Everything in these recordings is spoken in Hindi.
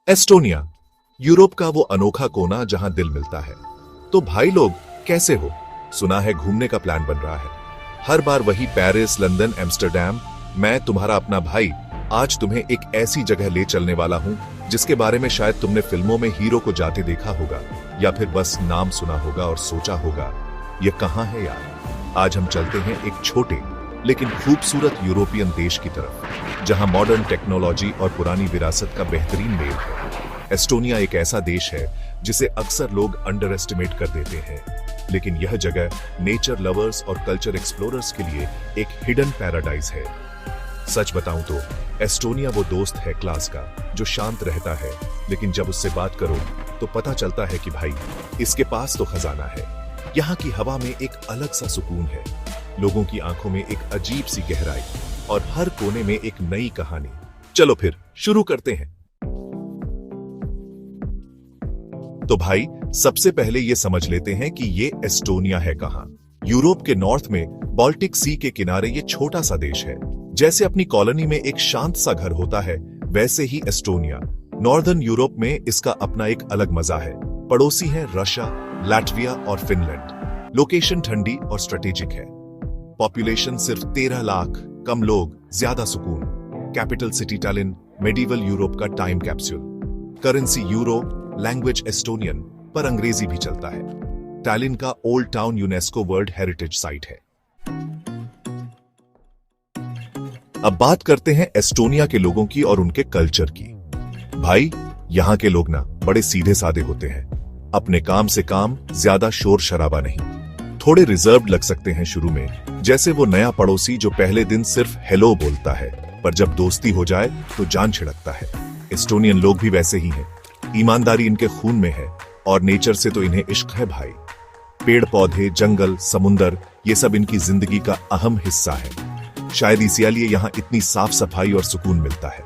एस्टोनिया, यूरोप का वो अनोखा कोना जहां दिल मिलता है। तो भाई लोग कैसे हो? सुना है घूमने का प्लान बन रहा है। हर बार वही पेरिस, लंदन, एम्स्टरडैम। मैं तुम्हारा अपना भाई आज तुम्हें एक ऐसी जगह ले चलने वाला हूं जिसके बारे में शायद तुमने फिल्मों में हीरो को जाते देखा होगा या फिर बस नाम सुना होगा और सोचा होगा ये कहां है यार। आज हम चलते हैं एक छोटे लेकिन खूबसूरत यूरोपियन देश की तरफ जहां मॉडर्न टेक्नोलॉजी और पुरानी विरासत का बेहतरीन मेल है। एस्टोनिया एक ऐसा देश है जिसे अक्सर लोग अंडर एस्टिमेट कर देते हैं, लेकिन यह जगह नेचर लवर्स और कल्चर एक्सप्लोरर्स के लिए एक हिडन पैराडाइज है। सच बताऊं तो एस्टोनिया वो दोस्त है क्लास का जो शांत रहता है, लेकिन जब उससे बात करो तो पता चलता है कि भाई इसके पास तो खजाना है। यहाँ की हवा में एक अलग सा सुकून है, लोगों की आंखों में एक अजीब सी गहराई और हर कोने में एक नई कहानी। चलो फिर शुरू करते हैं। तो भाई सबसे पहले ये समझ लेते हैं कि ये एस्टोनिया है कहां। यूरोप के नॉर्थ में बाल्टिक सी के किनारे ये छोटा सा देश है। जैसे अपनी कॉलोनी में एक शांत सा घर होता है, वैसे ही एस्टोनिया नॉर्दर्न यूरोप में इसका अपना एक अलग मजा है। पड़ोसी हैं रशिया, लैटविया और फिनलैंड। लोकेशन ठंडी और स्ट्रेटेजिक है। पॉपुलेशन सिर्फ 13 लाख, कम लोग, ज्यादा सुकून। Capital city Tallinn, medieval Europe का time capsule. Currency euro, language Estonian, पर अंग्रेजी भी चलता है। टैलिन का old town UNESCO world heritage site है। अब बात करते हैं एस्टोनिया के लोगों की और उनके कल्चर की। भाई यहाँ के लोग ना बड़े सीधे साधे होते हैं। अपने काम से काम, ज्यादा शोर शराबा नहीं। थोड़े रिजर्व्ड लग सकते हैं शुरू में, जैसे वो नया पड़ोसी जो पहले दिन सिर्फ हेलो बोलता है, पर जब दोस्ती हो जाए तो जान छिड़कता है। एस्टोनियन लोग भी वैसे ही हैं। ईमानदारी इनके खून में है और नेचर से तो इन्हें इश्क है भाई। पेड़ पौधे, जंगल, समुंदर, ये सब इनकी जिंदगी का अहम हिस्सा है। शायद इसीलिए यहाँ इतनी साफ सफाई और सुकून मिलता है।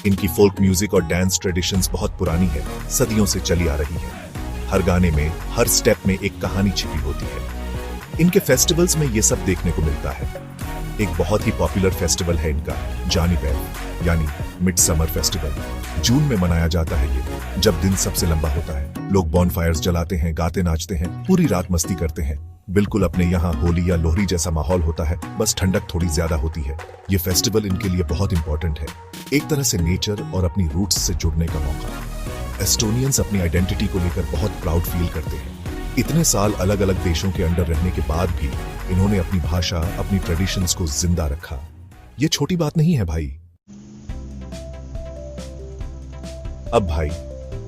इनकी फोल्क म्यूजिक और डांस ट्रेडिशंस बहुत पुरानी है, सदियों से चली आ रही है। हर गाने में, हर स्टेप में एक कहानी छिपी होती है। इनके फेस्टिवल्स में ये सब देखने को मिलता है। एक बहुत ही पॉपुलर फेस्टिवल है इनका जानीबेर यानी मिडसमर फेस्टिवल। जून में मनाया जाता है ये, जब दिन सबसे लंबा होता है। लोग बॉनफायर्स जलाते हैं, गाते नाचते हैं, पूरी रात मस्ती करते हैं। बिल्कुल अपने यहाँ होली या लोहरी जैसा माहौल होता है, बस ठंडक थोड़ी ज्यादा होती है। ये फेस्टिवल इनके लिए बहुत इंपॉर्टेंट है, एक तरह से नेचर और अपनी रूट्स से जुड़ने का मौका। एस्टोनियंस अपनी आइडेंटिटी को लेकर बहुत प्राउड फील करते हैं। इतने साल अलग अलग देशों के अंडर रहने के बाद भी इन्होंने अपनी भाषा, अपनी ट्रेडिशंस को जिंदा रखा। ये छोटी बात नहीं है भाई। अब भाई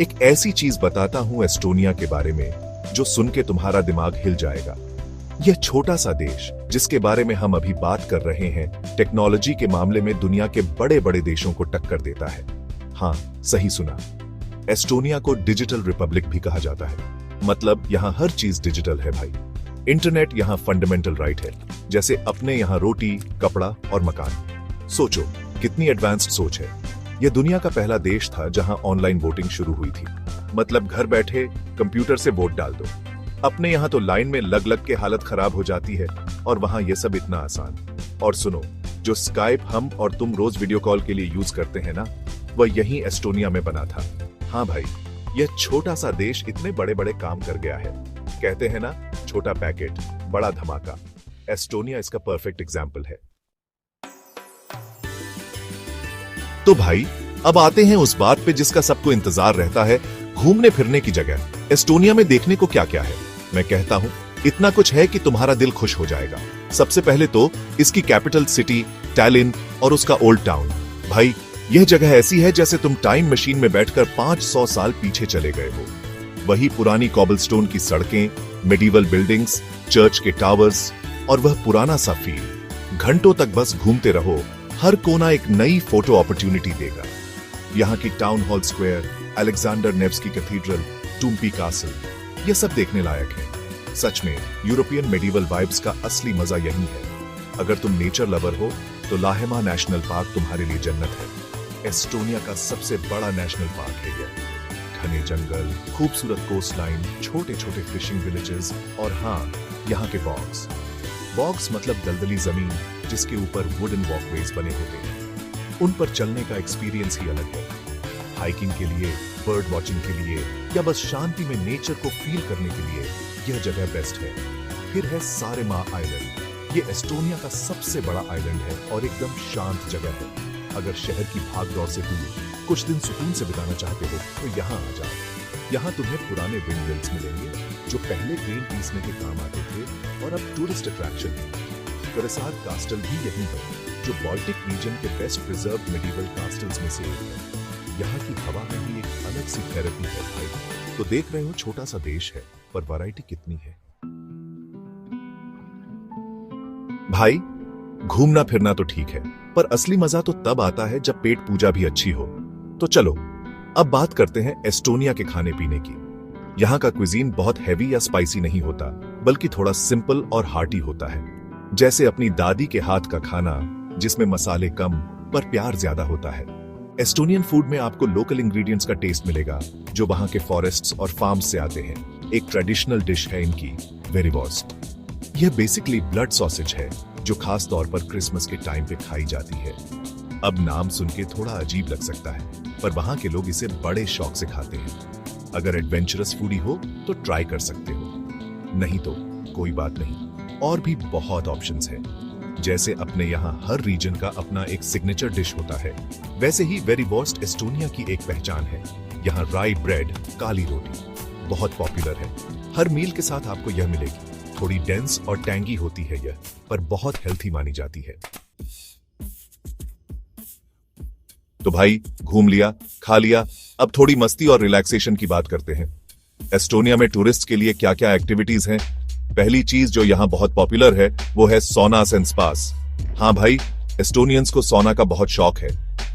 एक ऐसी चीज बताता हूं एस्टोनिया के बारे में जो सुन के तुम्हारा दिमाग हिल जाएगा। यह छोटा सा देश जिसके बारे में हम अभी बात कर रहे हैं, टेक्नोलॉजी के मामले में दुनिया के बड़े बड़े देशों को टक्कर देता है। हाँ, सही सुना। एस्टोनिया को डिजिटल रिपब्लिक भी कहा जाता है। मतलब यहाँ हर चीज डिजिटल है भाई। इंटरनेट यहाँ फंडामेंटल राइट है, जैसे अपने यहाँ रोटी, कपड़ा और मकान। सोचो कितनी एडवांस्ड सोच है। यह दुनिया का पहला देश था जहां ऑनलाइन वोटिंग शुरू हुई थी। मतलब घर बैठे कंप्यूटर से वोट डाल दो। अपने यहाँ तो लाइन में लग लग के हालत खराब हो जाती है, और वहां यह सब इतना आसान। और सुनो, जो स्काइप हम और तुम रोज वीडियो कॉल के लिए यूज करते हैं ना, वह यही एस्टोनिया में बना था। हाँ भाई, यह छोटा सा देश इतने बड़े बड़े काम कर गया है। कहते हैं ना, छोटा पैकेट बड़ा धमाका। एस्टोनिया इसका परफेक्ट एग्जाम्पल है। तो भाई अब आते हैं उस बात पे जिसका सबको इंतजार रहता है, घूमने फिरने की जगह। एस्टोनिया में देखने को क्या क्या है? मैं कहता हूं इतना कुछ है कि तुम्हारा दिल खुश हो जाएगा। सबसे पहले तो इसकी कैपिटल सिटी टैलिन और उसका ओल्ड टाउन। भाई यह जगह ऐसी है जैसे तुम टाइम मशीन में बैठकर 500 साल पीछे चले गए हो। वही पुरानी कॉबलस्टोन की सड़कें, मेडिवल बिल्डिंग्स, चर्च के टावर्स और वह पुराना सा फील। घंटों तक बस घूमते रहो, हर कोना एक नई फोटो अपॉर्चुनिटी देगा। यहाँ की town hall square, Alexander Nevsky cathedral, Toompea castle, यह सब देखने लायक है। सच में यूरोपियन मेडिवल वाइब्स का असली मजा यही है। अगर तुम नेचर लवर हो तो लाहेमा नेशनल पार्क तुम्हारे लिए जन्नत है। एस्टोनिया का सबसे बड़ा नेशनल पार्क है यह। घने जंगल, खूबसूरत कोस्ट लाइन, छोटे छोटे फिशिंग विलेजेस और हाँ, यहाँ के बॉग्स। बॉग्स मतलब दलदली जमीन जिसके ऊपर वुडन वॉकवेज बने होते हैं। उन पर चलने का एक्सपीरियंस ही अलग है। हाइकिंग के लिए बर्ड वॉचिंग के लिए या बस शांति में नेचर को फील करने के लिए यह जगह बेस्ट है। फिर है सारेमा आइलैंड। ये एस्टोनिया का सबसे बड़ा आइलैंड है और एकदम शांत जगह है। अगर शहर की भागदौड़ से दूर कुछ दिन सुकून से बिताना चाहते हो तो यहाँ आ जाओ। यहाँ तुम्हें पुराने विंडमिल्स मिलेंगे जो पहले ग्रेन पीसने के काम आते थे और अब टूरिस्ट अट्रैक्शन है। करसार कास्टल भी यही है, जो बाल्टिक रीजन के बेस्ट प्रिजर्व्ड मेडिवल कास्टल्स में से एक है। यहाँ की हवा में भी एक अलग सी थेरेपी है भाई। तो देख रहे हो, छोटा सा देश है पर वैरायटी कितनी है भाई। घूमना फिरना तो ठीक है, पर असली मजा तो तब आता है जब पेट पूजा भी अच्छी हो। तो चलो अब बात करते हैं एस्टोनिया के खाने पीने की। यहाँ का क्विजीन बहुत हैवी या स्पाइसी नहीं होता, बल्कि थोड़ा सिंपल और हार्टी होता है। जैसे अपनी दादी के हाथ का खाना, जिसमें मसाले कम पर प्यार ज्यादा होता है। एस्टोनियन फूड में आपको लोकल इंग्रेडिएंट्स का टेस्ट मिलेगा, जो वहां के फॉरेस्ट्स और फार्म्स से आते हैं। एक ट्रेडिशनल डिश है इनकी वेरीवॉर्स्ट। यह बेसिकली ब्लड सॉसेज है, जो खास तौर पर क्रिसमस के टाइम पे खाई जाती है। अब नाम सुन के थोड़ा अजीब लग सकता है, पर वहां के लोग इसे बड़े शौक से खाते हैं। अगर एडवेंचरस फूडी हो तो ट्राई कर सकते हो, नहीं तो कोई बात नहीं। और भी बहुत ऑप्शंस हैं। जैसे अपने यहाँ हर रीजन का अपना एक सिग्नेचर डिश होता है, वैसे ही वेरीवॉर्स्ट एस्टोनिया की एक पहचान है। यहाँ राई ब्रेड, काली रोटी बहुत पॉपुलर है। हर मील के साथ आपको यह मिलेगी। थोड़ी डेंस और टैंगी होती है यह, पर बहुत हेल्थी मानी जाती है। तो भाई घूम लिया, खा लिया, अब थोड़ी मस्ती और रिलैक्सेशन की बात करते हैं। एस्टोनिया में टूरिस्ट के लिए क्या क्या एक्टिविटीज हैं? पहली चीज जो यहाँ बहुत पॉपुलर है वो है सोनास एंड स्पास। हाँ भाई, एस्टोनियंस को सोना का बहुत शौक है।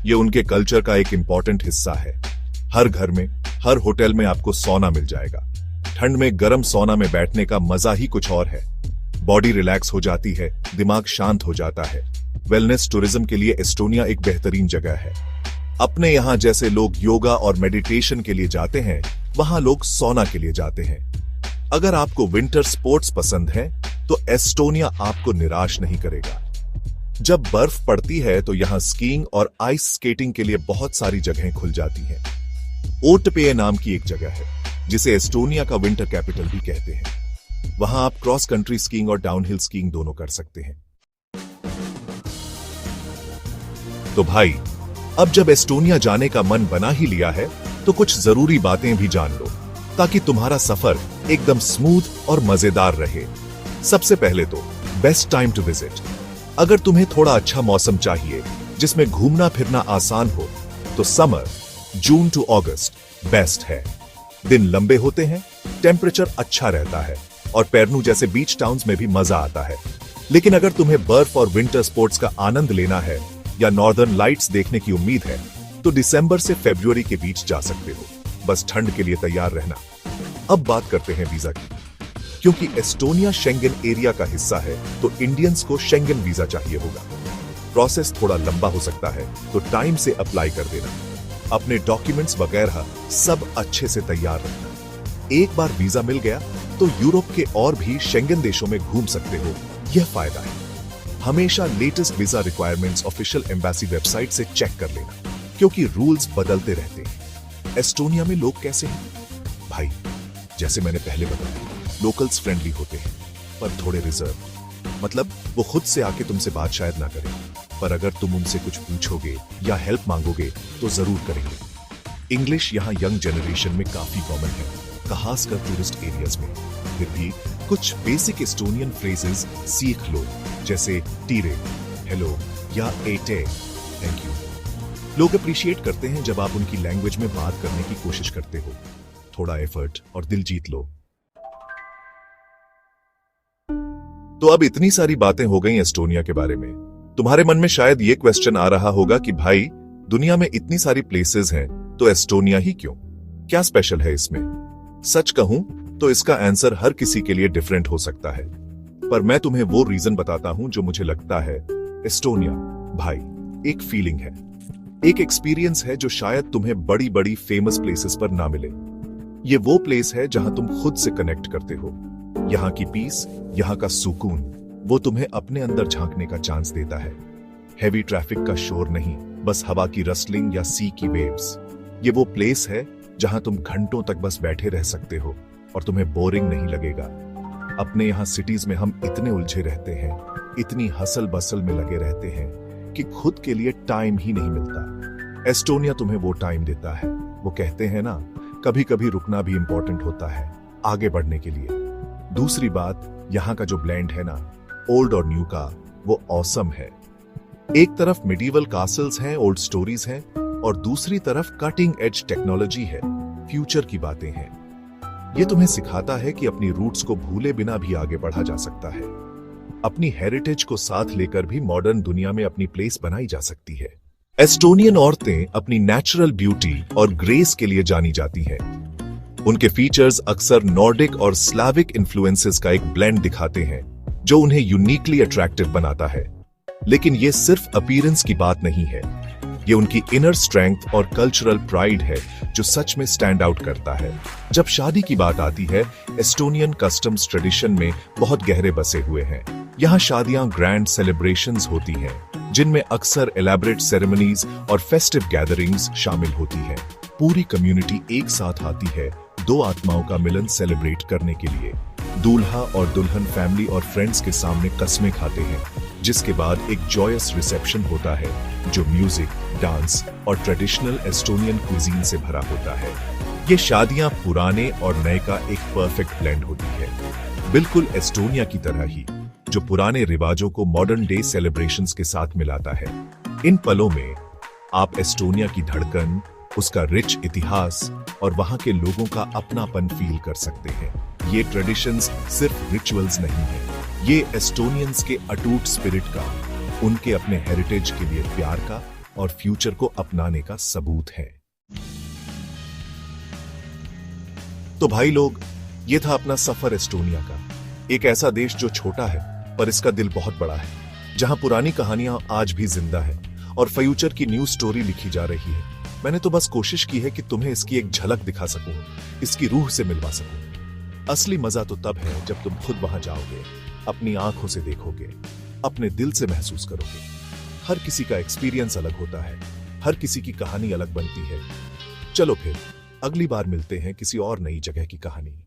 ये उनके कल्चर का एक इंपॉर्टेंट हिस्सा है। हर घर में, हर होटल में आपको सोना मिल जाएगा। ठंड में गर्म सोना में बैठने का मजा ही कुछ और है। बॉडी रिलैक्स हो जाती है, दिमाग शांत हो जाता है। वेलनेस टूरिज्म के लिए एस्टोनिया एक बेहतरीन जगह है। अपने यहाँ जैसे लोग योगा और मेडिटेशन के लिए जाते हैं, वहां लोग सोना के लिए जाते हैं। अगर आपको विंटर स्पोर्ट्स पसंद है तो एस्टोनिया आपको निराश नहीं करेगा। जब बर्फ पड़ती है तो यहाँ स्कीइंग और आइस स्केटिंग के लिए बहुत सारी जगहें खुल जाती हैं। ओटपे नाम की एक जगह है, जिसे एस्टोनिया का विंटर कैपिटल भी कहते हैं। वहां आप क्रॉस कंट्री स्कीइंग और डाउनहिल स्कीइंग दोनों कर सकते हैं। तो भाई, अब जब एस्टोनिया जाने का मन बना ही लिया है तो कुछ जरूरी बातें भी जान लो, ताकि तुम्हारा सफर एकदम स्मूथ और मजेदार रहे। सबसे पहले तो बेस्ट टाइम टू विजिट। अगर तुम्हें थोड़ा अच्छा मौसम चाहिए जिसमें घूमना फिरना आसान हो, तो समर जून टू अगस्त बेस्ट है। दिन लंबे होते हैं, टेम्परेचर अच्छा रहता है और पेरनू जैसे बीच टाउन्स में भी मजा आता है। लेकिन अगर तुम्हें बर्फ और विंटर स्पोर्ट्स का आनंद लेना है या नॉर्दर्न लाइट्स देखने की उम्मीद है, तो दिसंबर से फरवरी के बीच जा सकते हो। बस ठंड के लिए तैयार रहना। अब बात करते हैं वीजा की। क्योंकि एस्टोनिया शेंगन एरिया का हिस्सा है, तो इंडियंस को शेंगन वीजा चाहिए होगा। प्रोसेस थोड़ा लंबा हो सकता है, तो टाइम से अप्लाई कर देना। अपने डॉक्यूमेंट्स वगैरह सब अच्छे से तैयार रखना। एक बार वीजा मिल गया तो यूरोप के और भी शेंगन देशों में घूम सकते हो। यह फायदा है। हमेशा latest visa requirements official embassy website से चेक कर लेना, क्योंकि रूल्स बदलते रहते हैं। एस्टोनिया में लोग कैसे हैं? भाई, जैसे मैंने पहले बताया, लोकल्स फ्रेंडली होते हैं, पर थोड़े रिजर्व। मतलब वो खुद से आके तुमसे बात शायद ना करें, पर अगर तुम उनसे कुछ पूछोगे या हेल्प मांगोगे तो जरूर करेंगे। इंग्लिश यहाँ यंग जनरेशन में काफी कॉमन है, खासकर टूरिस्ट एरियाज में। फिर भी कुछ बेसिक एस्टोनियन फ्रेजेस सीख लो, जैसे टीरे, हेलो या एटे, थैंक यू। लोग अप्रिशिएट करते हैं जब आप उनकी लैंग्वेज में बात करने की कोशिश करते हो। थोड़ा एफर्ट और दिल जीत लो। तो अब इतनी सारी बातें हो गई एस्टोनिया के बारे में। तुम्हारे मन में शायद ये क्वेश्चन आ रहा होगा कि भाई, दुनिया में इतनी सारी प्लेसेस हैं, तो एस्टोनिया ही क्यों? क्या स्पेशल है इसमें? सच कहूं तो इसका आंसर हर किसी के लिए डिफरेंट हो सकता है, पर मैं तुम्हें वो रीजन बताता हूं जो मुझे लगता है। एस्टोनिया भाई एक फीलिंग है, एक एक्सपीरियंस है जो शायद तुम्हें बड़ी बड़ी फेमस प्लेसेस पर ना मिले। ये वो प्लेस है जहां तुम खुद से कनेक्ट करते हो। यहाँ की पीस, यहाँ का सुकून, वो तुम्हें अपने अंदर झांकने का चांस देता है। हेवी ट्रैफिक का शोर नहीं, बस हवा की रस्लिंग या सी की वेव्स। ये वो प्लेस है जहां तुम घंटों तक बस बैठे रह सकते हो और तुम्हें बोरिंग नहीं लगेगा। अपने यहाँ सिटीज में हम इतने उलझे रहते हैं, इतनी हसल बसल में लगे रहते हैं कि खुद के लिए टाइम ही नहीं मिलता। एस्टोनिया तुम्हें वो टाइम देता है। वो कहते हैं ना, कभी कभी रुकना भी इंपॉर्टेंट होता है आगे बढ़ने के लिए। दूसरी बात, यहाँ का जो ब्लेंड है ना, ओल्ड और न्यू का, वो ऑसम है। एक तरफ मिडीवल कासल्स हैं, ओल्ड स्टोरीज हैं, और दूसरी तरफ कटिंग एज टेक्नोलॉजी है, फ्यूचर की बातें हैं। ये तुम्हें सिखाता है कि अपनी रूट्स को भूले बिना भी आगे बढ़ा जा सकता है। अपनी हेरिटेज को साथ लेकर भी मॉडर्न दुनिया में अपनी प्लेस बनाई जा सकती है। एस्टोनियन औरतें अपनी नेचुरल ब्यूटी और ग्रेस के लिए जानी जाती हैं। उनके फीचर्स अक्सर नॉर्डिक और स्लाविक इन्फ्लुएंसेस का एक ब्लेंड दिखाते हैं, जो उन्हें यूनिकली अट्रैक्टिव बनाता है। लेकिन ये सिर्फ अपीयरेंस की बात नहीं है, ये उनकी इनर स्ट्रेंथ और कल्चरल प्राइड है जो सच में स्टैंड आउट करता है। जब शादी की बात आती है, एस्टोनियन कस्टम्स ट्रेडिशन में बहुत गहरे बसे हुए हैं। यहाँ शादियां ग्रैंड सेलिब्रेशंस होती हैं, जिनमें अक्सर एलैबोरेट सेरेमनीज और फेस्टिव गैदरिंग्स शामिल होती हैं। पूरी कम्युनिटी एक साथ आती है दो आत्माओं का मिलन सेलिब्रेट करने के लिए। दूल्हा और दुल्हन फैमिली और फ्रेंड्स के सामने कस्में खाते हैं, जिसके बाद एक जॉयस रिसेप्शन होता है जो म्यूजिक, डांस और ट्रेडिशनल एस्टोनियन क्विजीन से भरा होता है। ये शादियां पुराने और नए का एक परफेक्ट ब्लेंड होती है, बिल्कुल एस्टोनिया की तरह ही, जो पुराने रिवाजों को मॉडर्न डे सेलिब्रेशंस के साथ मिलाता है। इन पलों में आप एस्टोनिया की धड़कन, उसका रिच इतिहास और वहां के लोगों का अपनापन फील कर सकते हैं। ये ट्रेडिशंस सिर्फ रिचुअल्स नहीं है, ये एस्टोनियंस के अटूट स्पिरिट का, उनके अपने हेरिटेज के लिए प्यार का और फ्यूचर को अपनाने का सबूत है। तो भाई लोग, ये था अपना सफर एस्टोनिया का। एक ऐसा देश जो छोटा है पर इसका दिल बहुत बड़ा है, जहां पुरानी कहानियां आज भी जिंदा है और फ्यूचर की न्यू स्टोरी लिखी जा रही है। मैंने तो बस कोशिश की है कि तुम्हें इसकी एक झलक दिखा सकूं, इसकी रूह से मिलवा सकूं। असली मजा तो तब है जब तुम खुद वहां जाओगे, अपनी आंखों से देखोगे, अपने दिल से महसूस करोगे। हर किसी का एक्सपीरियंस अलग होता है, हर किसी की कहानी अलग बनती है। चलो फिर अगली बार मिलते हैं किसी और नई जगह की कहानी।